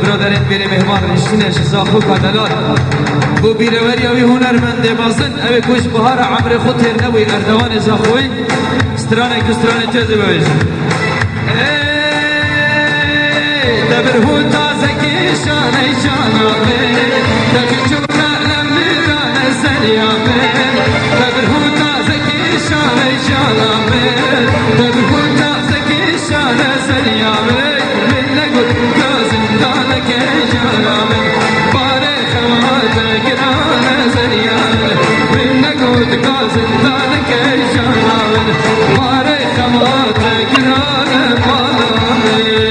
برادرین بری مهمان رشتینش زاخو کادلار بو بیروری اوی هنرمنده بازن اوی کش بهار عمر خود تیر نبوی اردوان زاخوی سترانه کسترانه تیزه بویش دبر هو تازه کشانه شانه دبر چوکا لمدانه سریامه دبر هو تازه کشانه شانه دبر هو تازه کشانه سریامه من نگود کازندانه کشانه باره خواه گرانه سریامه من نگود کازندانه کشانه باره خواه گرانه بالامه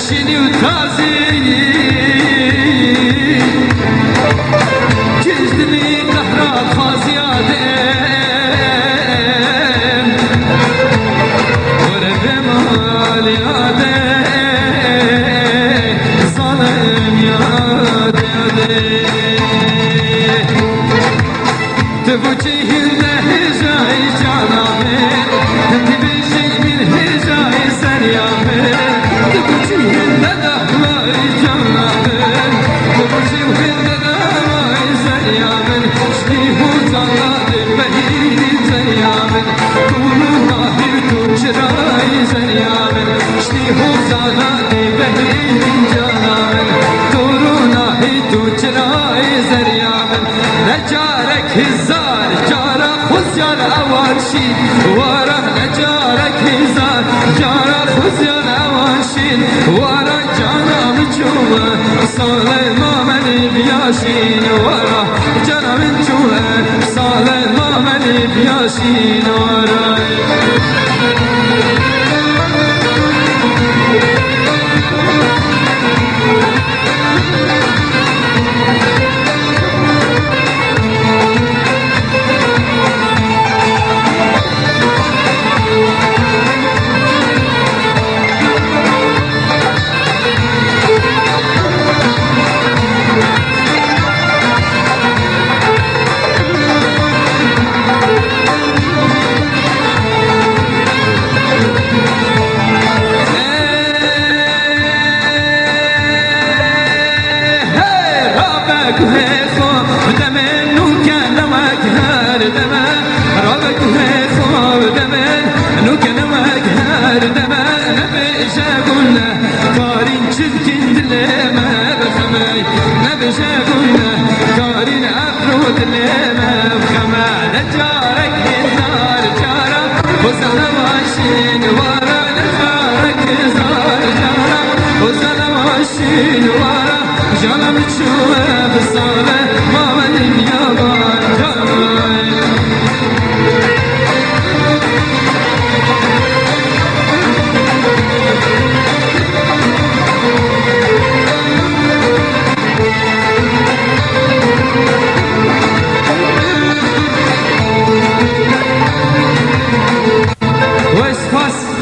شینی و تازی کشدنی قهرات خازیادم وره بمال یاده ظالم یاده تبوچی هنده هجای جانامه تبیشی من هجای سریامه تبوچی هنده دهمای جانامه تبوچی هنده دهمای سریامه شنی هوزانات بهینی سریامه کولو راهی تو چرای سریامه شنی هوزانات بهینی جانامه کولو راهی تو چرای سریامه نجارك هزار جارا خزيان أوانشين ورا نجارك هزار جارا خزيان أوانشين ورا جانا مجوه صالح ما من بياشين ورا جانا مجوه صالح ما من بياشين ورا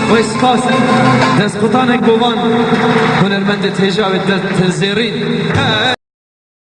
واسپاس دست قطانک بوان هنرمند تجاوز دست زیرین